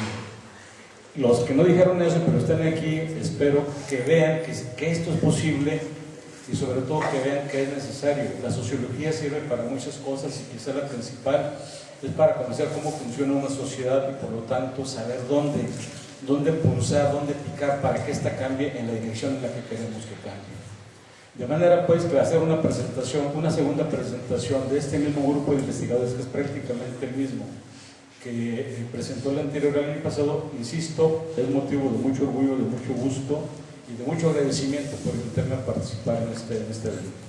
D: Los que no dijeron eso, pero están aquí, espero que vean que esto es posible y sobre todo que vean que es necesario. La sociología sirve para muchas cosas y quizá la principal es para conocer cómo funciona una sociedad y por lo tanto saber dónde pulsar, dónde picar para que ésta cambie en la dirección en la que queremos que cambie. De manera pues que hacer una presentación, una segunda presentación de este mismo grupo de investigadores, que es prácticamente el mismo que presentó el anterior el año pasado, insisto, es motivo de mucho orgullo, de mucho gusto y de mucho agradecimiento por invitarme a participar en este evento.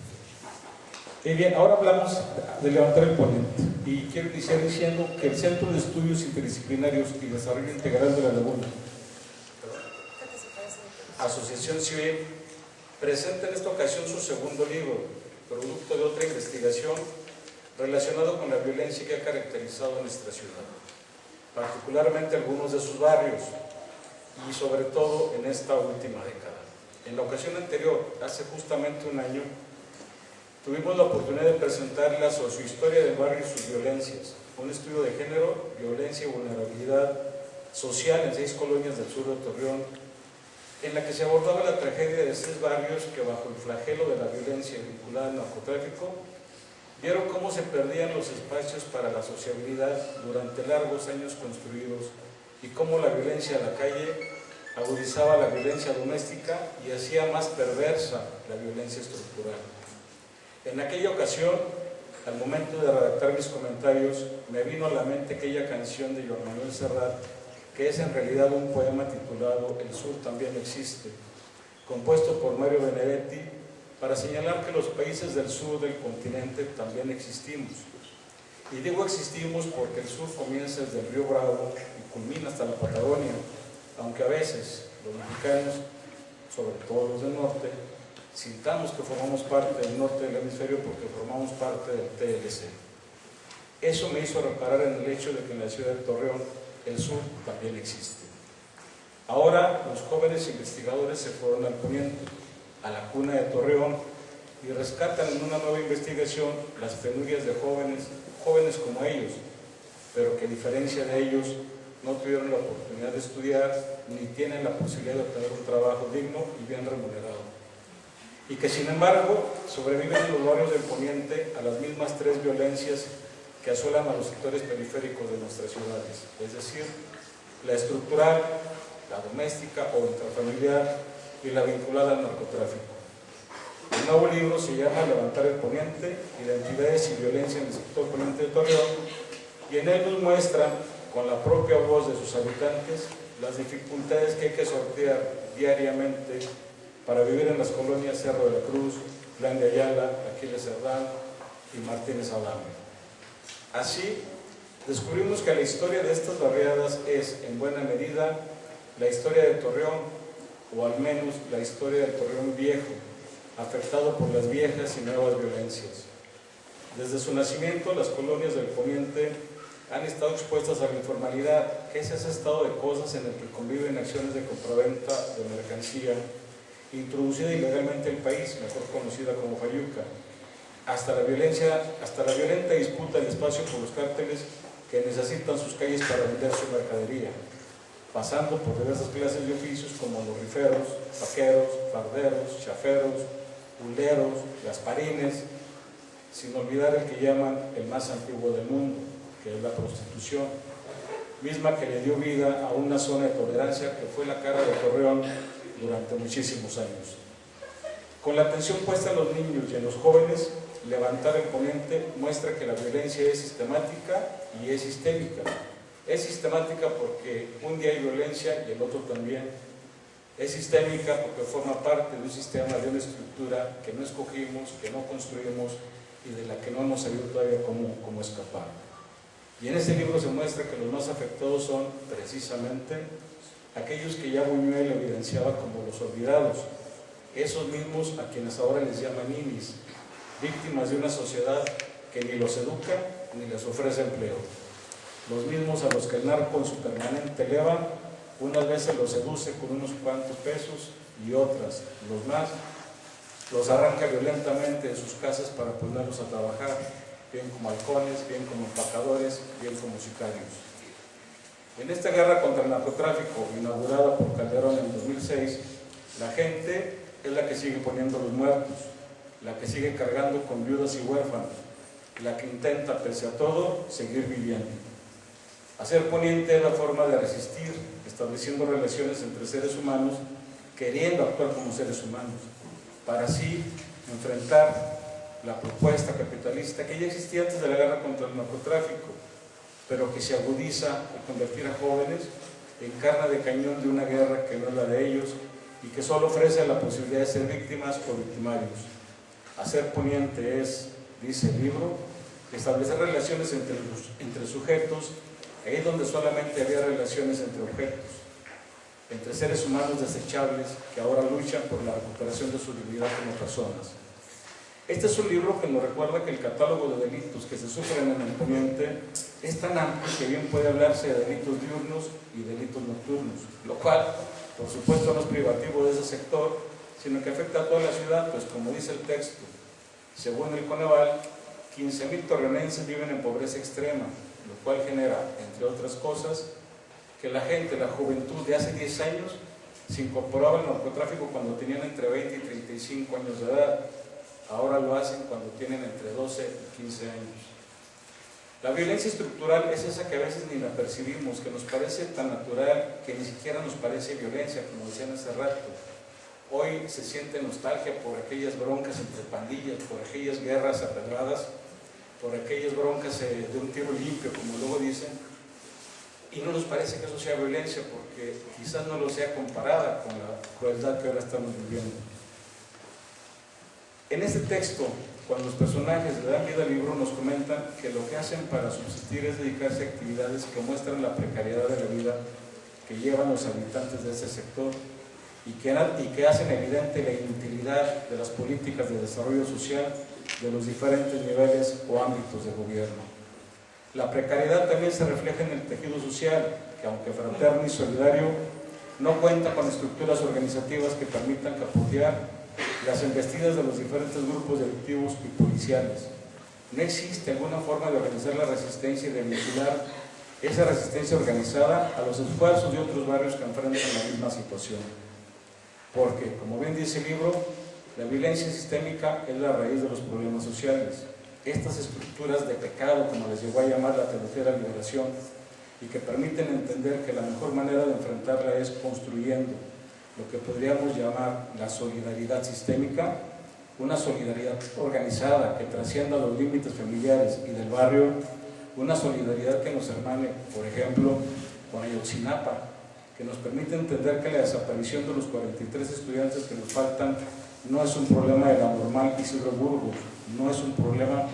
D: Bien, ahora hablamos de levantar el ponente y quiero iniciar diciendo que el Centro de Estudios Interdisciplinarios y Desarrollo Integral de la Laguna, Asociación Civil, presenta en esta ocasión su segundo libro, producto de otra investigación relacionado con la violencia que ha caracterizado nuestra ciudad, particularmente algunos de sus barrios y sobre todo en esta última década. En la ocasión anterior, hace justamente un año, tuvimos la oportunidad de presentarles sobre su historia del barrio y sus violencias, un estudio de género, violencia y vulnerabilidad social en 6 colonias del sur de Torreón, en la que se abordaba la tragedia de 6 barrios que bajo el flagelo de la violencia vinculada al narcotráfico vieron cómo se perdían los espacios para la sociabilidad durante largos años construidos y cómo la violencia de la calle agudizaba la violencia doméstica y hacía más perversa la violencia estructural. En aquella ocasión, al momento de redactar mis comentarios, me vino a la mente aquella canción de Joan Manuel Serrat, que es en realidad un poema titulado El Sur también existe, compuesto por Mario Benedetti, para señalar que los países del sur del continente también existimos. Y digo existimos porque el sur comienza desde el río Bravo y culmina hasta la Patagonia, aunque a veces los mexicanos, sobre todo los del norte, sintamos que formamos parte del norte del hemisferio porque formamos parte del TLC. Eso me hizo reparar en el hecho de que en la ciudad de Torreón el sur también existe. Ahora los jóvenes investigadores se fueron al poniente, a la cuna de Torreón, y rescatan en una nueva investigación las penurias de jóvenes como ellos, pero que a diferencia de ellos no tuvieron la oportunidad de estudiar ni tienen la posibilidad de obtener un trabajo digno y bien remunerado, y que sin embargo sobreviven en los barrios del poniente a las mismas 3 violencias que asolan a los sectores periféricos de nuestras ciudades, es decir, la estructural, la doméstica o intrafamiliar y la vinculada al narcotráfico. El nuevo libro se llama Levantar el Poniente, Identidades y Violencia en el sector poniente de Torreón, y en él nos muestran, con la propia voz de sus habitantes, las dificultades que hay que sortear diariamente para vivir en las colonias Cerro de la Cruz, Plan de Ayala, Aquiles Cerdán y Martínez Adame. Así, descubrimos que la historia de estas barriadas es, en buena medida, la historia de Torreón, o al menos la historia del Torreón viejo, afectado por las viejas y nuevas violencias. Desde su nacimiento, las colonias del Poniente han estado expuestas a la informalidad, que es ese estado de cosas en el que conviven acciones de compraventa de mercancía introducida ilegalmente al país, mejor conocida como fayuca, hasta la violenta disputa del espacio por los cárteles que necesitan sus calles para vender su mercadería, pasando por diversas clases de oficios como los riferos, vaqueros, farderos, chaferos, huleros, gasparines, sin olvidar el que llaman el más antiguo del mundo, que es la prostitución, misma que le dio vida a una zona de tolerancia que fue la cara de Torreón durante muchísimos años. Con la atención puesta en los niños y en los jóvenes, levantar el Poniente muestra que la violencia es sistemática y es sistémica. Es sistemática porque un día hay violencia y el otro también. Es sistémica porque forma parte de un sistema, de una estructura que no escogimos, que no construimos y de la que no hemos sabido todavía cómo escapar. Y en este libro se muestra que los más afectados son precisamente aquellos que ya Buñuel evidenciaba como los olvidados, esos mismos a quienes ahora les llaman ninis, víctimas de una sociedad que ni los educa ni les ofrece empleo. Los mismos a los que el narco en su permanente leva, unas veces los seduce con unos cuantos pesos y otras, los más, los arranca violentamente de sus casas para ponerlos a trabajar, bien como halcones, bien como empacadores, bien como sicarios. En esta guerra contra el narcotráfico, inaugurada por Calderón en 2006, la gente es la que sigue poniendo los muertos, la que sigue cargando con viudas y huérfanos, la que intenta, pese a todo, seguir viviendo. Hacer Poniente es la forma de resistir, estableciendo relaciones entre seres humanos, queriendo actuar como seres humanos, para así enfrentar la propuesta capitalista que ya existía antes de la guerra contra el narcotráfico, pero que se agudiza al convertir a jóvenes en carne de cañón de una guerra que no es la de ellos y que solo ofrece la posibilidad de ser víctimas o victimarios. Hacer Poniente es, dice el libro, establecer relaciones entre sujetos, ahí donde solamente había relaciones entre objetos, entre seres humanos desechables que ahora luchan por la recuperación de su dignidad como personas. Este es un libro que nos recuerda que el catálogo de delitos que se sufren en el Poniente es tan amplio que bien puede hablarse de delitos diurnos y delitos nocturnos, lo cual, por supuesto, no es privativo de ese sector, sino que afecta a toda la ciudad, pues como dice el texto, según el Coneval, 15,000 torreonenses viven en pobreza extrema, lo cual genera, entre otras cosas, que la gente, la juventud de hace 10 años, se incorporaba al narcotráfico cuando tenían entre 20 y 35 años de edad. Ahora lo hacen cuando tienen entre 12 y 15 años. La violencia estructural es esa que a veces ni la percibimos, que nos parece tan natural que ni siquiera nos parece violencia, como decían hace rato. Hoy se siente nostalgia por aquellas broncas entre pandillas, por aquellas guerras apedradas, por aquellas broncas de un tiro limpio, como luego dicen, y no nos parece que eso sea violencia, porque quizás no lo sea comparada con la crueldad que ahora estamos viviendo. En este texto, cuando los personajes le dan vida al libro, nos comentan que lo que hacen para subsistir es dedicarse a actividades que muestran la precariedad de la vida que llevan los habitantes de ese sector y que hacen evidente la inutilidad de las políticas de desarrollo social de los diferentes niveles o ámbitos de gobierno. La precariedad también se refleja en el tejido social, que aunque fraterno y solidario, no cuenta con estructuras organizativas que permitan capotear las embestidas de los diferentes grupos delictivos y policiales. No existe alguna forma de organizar la resistencia y de vincular esa resistencia organizada a los esfuerzos de otros barrios que enfrentan la misma situación. Porque, como bien dice el libro, la violencia sistémica es la raíz de los problemas sociales. Estas estructuras de pecado, como les llegó a llamar la teología de la liberación, y que permiten entender que la mejor manera de enfrentarla es construyendo lo que podríamos llamar la solidaridad sistémica, una solidaridad organizada que trascienda los límites familiares y del barrio, una solidaridad que nos hermane, por ejemplo, con Ayotzinapa, que nos permite entender que la desaparición de los 43 estudiantes que nos faltan no es un problema de la normal Isidro Burgos, no es un problema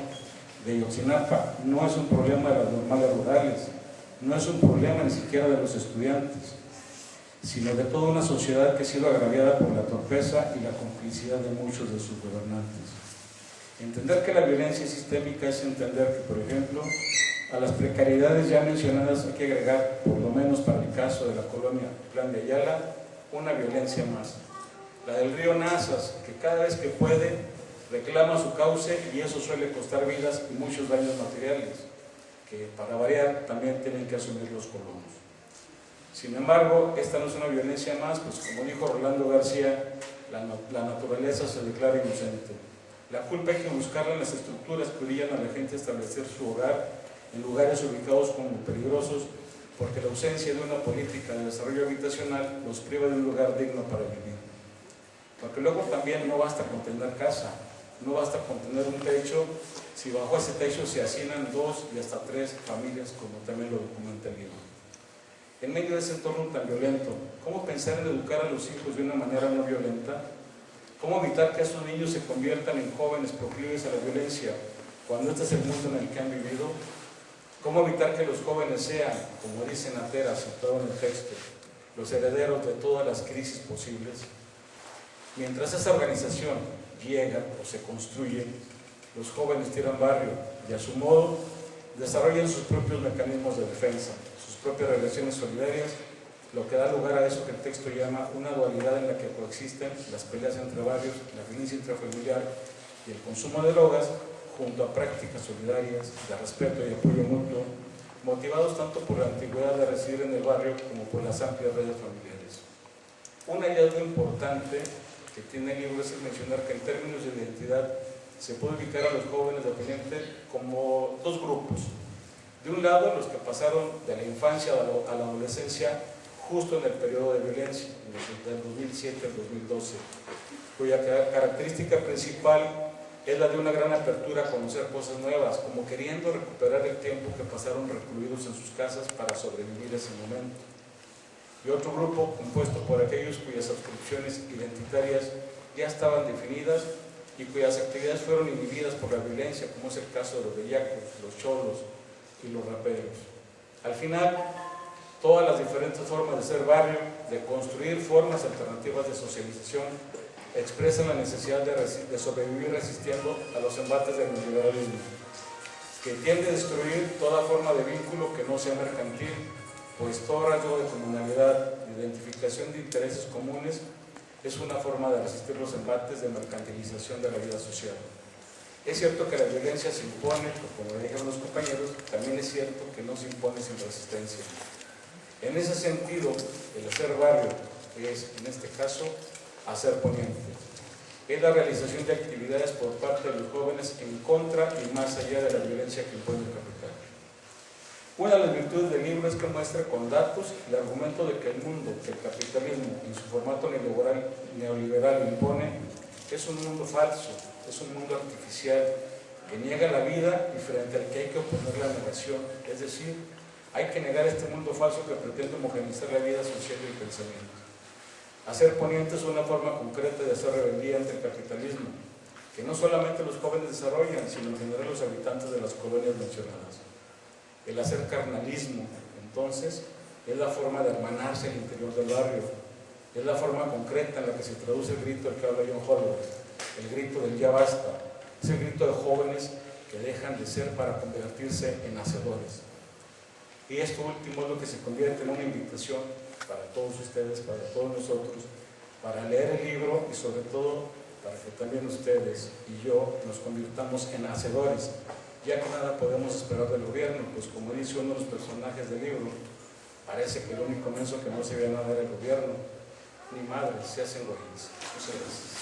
D: de Ayotzinapa, no es un problema de las normales rurales, no es un problema ni siquiera de los estudiantes. sino de toda una sociedad que ha sido agraviada por la torpeza y la complicidad de muchos de sus gobernantes. Entender que la violencia sistémica es entender que, por ejemplo, a las precariedades ya mencionadas hay que agregar, por lo menos para el caso de la colonia Plan de Ayala, una violencia más. La del río Nazas, que cada vez que puede reclama su cauce y eso suele costar vidas y muchos daños materiales, que para variar también tienen que asumir los colonos. Sin embargo, esta no es una violencia más, pues como dijo Rolando García, la naturaleza se declara inocente. La culpa hay que buscarla en las estructuras que orillan a la gente a establecer su hogar en lugares ubicados como peligrosos, porque la ausencia de una política de desarrollo habitacional los priva de un lugar digno para vivir. Porque luego también no basta con tener casa, no basta con tener un techo, si bajo ese techo se hacinan 2 y hasta 3 familias, como también lo documenta el libro. En medio de ese entorno tan violento, ¿cómo pensar en educar a los hijos de una manera no violenta? ¿Cómo evitar que esos niños se conviertan en jóvenes proclives a la violencia cuando este es el mundo en el que han vivido? ¿Cómo evitar que los jóvenes sean, como dice Natera, citado en el texto, los herederos de todas las crisis posibles? Mientras esa organización llega o se construye, los jóvenes tiran barrio y a su modo desarrollan sus propios mecanismos de defensa, sus propias relaciones solidarias, lo que da lugar a eso que el texto llama una dualidad en la que coexisten las peleas entre barrios, la violencia intrafamiliar y el consumo de drogas, junto a prácticas solidarias de respeto y apoyo mutuo, motivados tanto por la antigüedad de residir en el barrio como por las amplias redes familiares. Un hallazgo importante que tiene el libro es el mencionar que en términos de identidad se puede ubicar a los jóvenes dependientes como 2 grupos. De un lado, los que pasaron de la infancia a la adolescencia justo en el periodo de violencia, del 2007 al 2012, cuya característica principal es la de una gran apertura a conocer cosas nuevas, como queriendo recuperar el tiempo que pasaron recluidos en sus casas para sobrevivir ese momento. Y otro grupo compuesto por aquellos cuyas adscripciones identitarias ya estaban definidas y cuyas actividades fueron inhibidas por la violencia, como es el caso de los bellacos, los cholos y los raperos. Al final, todas las diferentes formas de ser barrio, de construir formas alternativas de socialización, expresan la necesidad de sobrevivir resistiendo a los embates del neoliberalismo, que tiende a destruir toda forma de vínculo que no sea mercantil, pues todo rasgo de comunalidad, de identificación de intereses comunes, es una forma de resistir los embates de mercantilización de la vida social. Es cierto que la violencia se impone, como dijeron los compañeros, también es cierto que no se impone sin resistencia. En ese sentido, el hacer barrio es, en este caso, hacer poniente. Es la realización de actividades por parte de los jóvenes en contra y más allá de la violencia que impone el capital. Una de las virtudes del libro es que muestra con datos el argumento de que el mundo, que el capitalismo en su formato neoliberal impone, es un mundo falso, es un mundo artificial que niega la vida y frente al que hay que oponer la negación, es decir, hay que negar este mundo falso que pretende homogeneizar la vida social y el pensamiento. Hacer poniente es una forma concreta de hacer rebeldía ante el capitalismo, que no solamente los jóvenes desarrollan, sino en general los habitantes de las colonias mencionadas. El hacer carnalismo, entonces, es la forma de hermanarse al interior del barrio, es la forma concreta en la que se traduce el grito del que habla John Holloway, el grito del ya basta, es el grito de jóvenes que dejan de ser para convertirse en hacedores. Y esto último es lo que se convierte en una invitación para todos ustedes, para todos nosotros, para leer el libro y sobre todo para que también ustedes y yo nos convirtamos en hacedores, ya que nada podemos esperar del gobierno, pues como dice uno de los personajes del libro, parece que el único menso que no se ve nada era el gobierno, ni madres, se hacen güeyes. Muchas gracias.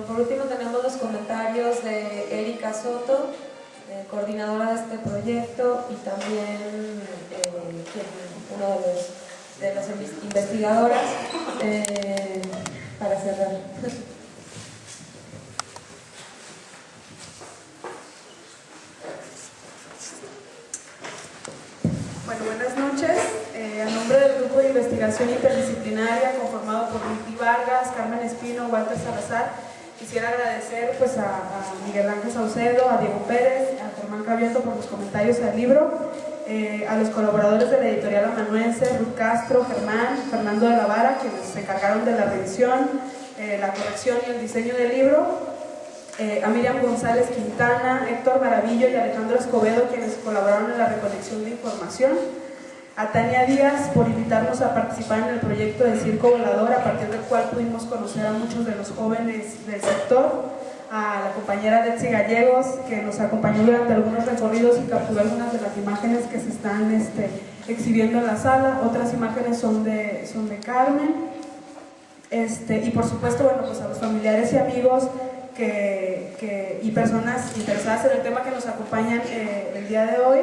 A: Por último tenemos los comentarios de Erika Soto, coordinadora de este proyecto y también uno de las investigadoras, para cerrar.
E: Bueno, buenas noches. A nombre del Grupo de Investigación Interdisciplinaria conformado por Liti Vargas, Carmen Espino, Walter Salazar, quisiera agradecer pues, a Miguel Ángel Saucedo, a Diego Pérez, a Germán Cavieto por los comentarios al libro, a los colaboradores de la editorial amanuense, Ruth Castro, Germán, Fernando de la Vara, quienes se encargaron de la revisión, la corrección y el diseño del libro, a Miriam González Quintana, Héctor Maravillo y Alejandro Escobedo, quienes colaboraron en la recolección de información, a Tania Díaz por invitarnos a participar en el proyecto de Circo Volador, a partir del cual pudimos conocer a muchos de los jóvenes del sector, a la compañera Betsy Gallegos, que nos acompañó durante algunos recorridos y capturó algunas de las imágenes que se están exhibiendo en la sala. Otras imágenes son de Carmen, y por supuesto, bueno, pues a los familiares y amigos y personas interesadas en el tema que nos acompañan el día de hoy,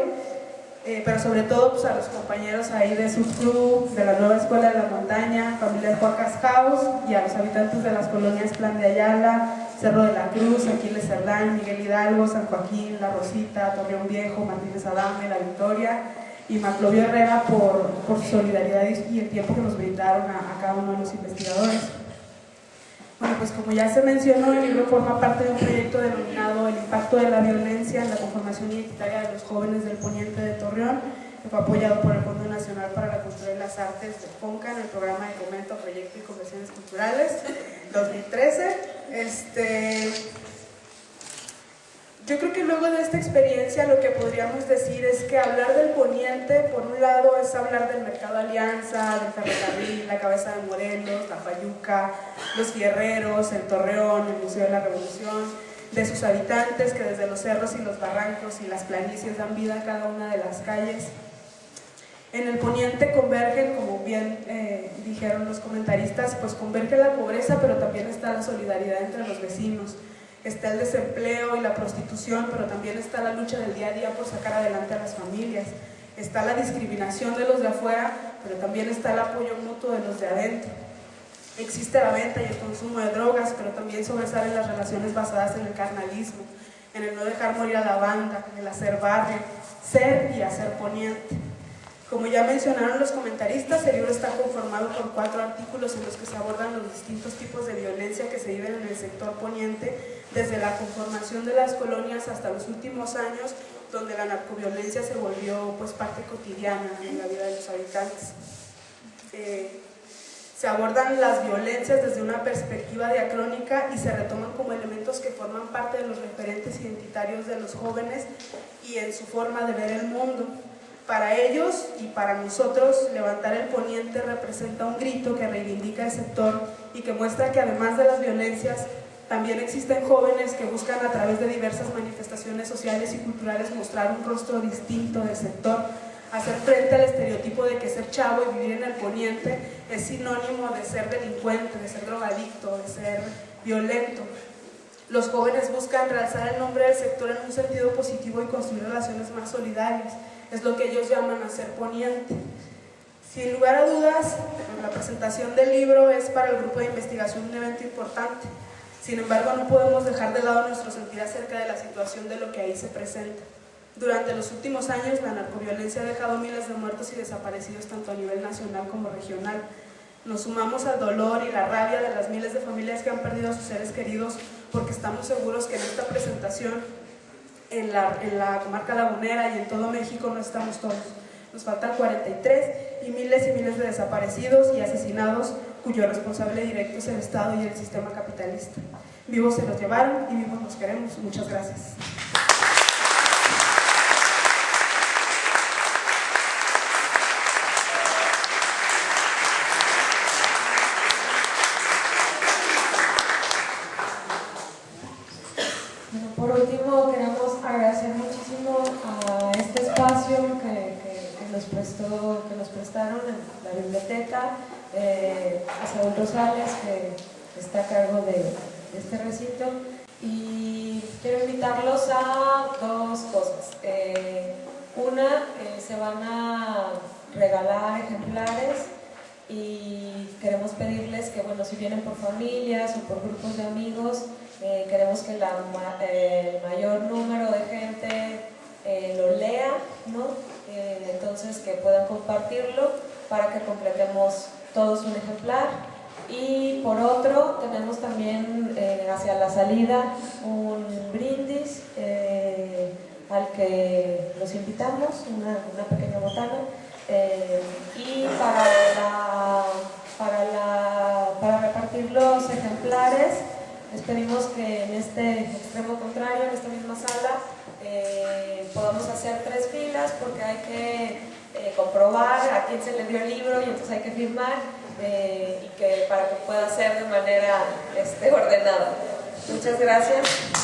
E: pero sobre todo pues, a los compañeros ahí de Subclub, de la Nueva Escuela de la Montaña, familia de Huacas House, y a los habitantes de las colonias Plan de Ayala, Cerro de la Cruz, Aquiles Cerdán, Miguel Hidalgo, San Joaquín, La Rosita, Torreón Viejo, Martínez Adame, La Victoria y Maclovio Herrera por su solidaridad y el tiempo que nos brindaron a cada uno de los investigadores. Bueno, pues como ya se mencionó, el libro forma parte de un proyecto denominado El impacto de la violencia en la conformación identitaria de los jóvenes del poniente de Torreón, que fue apoyado por el Fondo Nacional para la Cultura y las Artes de FONCA en el programa de Fomento, Proyecto y Conversiones Culturales 2013. Yo creo que luego de esta experiencia lo que podríamos decir es que hablar del poniente, por un lado, es hablar del Mercado Alianza, del ferrocarril, la Cabeza de Morelos, la Fayuca, los Fierreros, el Torreón, el Museo de la Revolución, de sus habitantes que desde los cerros y los barrancos y las planicies dan vida a cada una de las calles. En el poniente convergen, como bien dijeron los comentaristas, pues converge la pobreza, pero también está la solidaridad entre los vecinos. Está el desempleo y la prostitución, pero también está la lucha del día a día por sacar adelante a las familias. Está la discriminación de los de afuera, pero también está el apoyo mutuo de los de adentro. Existe la venta y el consumo de drogas, pero también sobresalen las relaciones basadas en el carnalismo, en el no dejar morir a la banda, en el hacer barrio, ser y hacer poniente. Como ya mencionaron los comentaristas, el libro está conformado por 4 artículos en los que se abordan los distintos tipos de violencia que se viven en el sector poniente, desde la conformación de las colonias hasta los últimos años, donde la narcoviolencia se volvió pues, parte cotidiana en la vida de los habitantes. Se abordan las violencias desde una perspectiva diacrónica y se retoman como elementos que forman parte de los referentes identitarios de los jóvenes y en su forma de ver el mundo. Para ellos y para nosotros, levantar el poniente representa un grito que reivindica el sector y que muestra que además de las violencias, también existen jóvenes que buscan a través de diversas manifestaciones sociales y culturales mostrar un rostro distinto del sector, hacer frente al estereotipo de que ser chavo y vivir en el poniente es sinónimo de ser delincuente, de ser drogadicto, de ser violento. Los jóvenes buscan realzar el nombre del sector en un sentido positivo y construir relaciones más solidarias. Es lo que ellos llaman hacer poniente. Sin lugar a dudas, la presentación del libro es para el grupo de investigación un evento importante. Sin embargo, no podemos dejar de lado nuestro sentir acerca de la situación de lo que ahí se presenta. Durante los últimos años, la narcoviolencia ha dejado miles de muertos y desaparecidos tanto a nivel nacional como regional. Nos sumamos al dolor y la rabia de las miles de familias que han perdido a sus seres queridos, porque estamos seguros que en esta presentación, en la comarca lagunera y en todo México, no estamos todos. Nos faltan 43 y miles de desaparecidos y asesinados cuyo responsable directo es el Estado y el sistema capitalista. Vivos se los llevaron y vivos nos queremos. Muchas gracias.
A: Bueno, por último, queremos agradecer muchísimo a este espacio que nos prestaron en la biblioteca, a Saúl Rosales, que está a cargo de este recinto, y quiero invitarlos a 2 cosas. Una, se van a regalar ejemplares y queremos pedirles que, bueno, si vienen por familias o por grupos de amigos, queremos que el mayor número de gente lo lea, ¿no? Entonces que puedan compartirlo. para que completemos todos un ejemplar. Y por otro, tenemos también hacia la salida un brindis al que los invitamos, una pequeña botana. Y para repartir los ejemplares, les pedimos que en este extremo contrario, en esta misma sala, podamos hacer 3 filas porque hay que comprobar a quién se le dio el libro y entonces hay que firmar y que para que pueda ser de manera ordenada. Muchas gracias.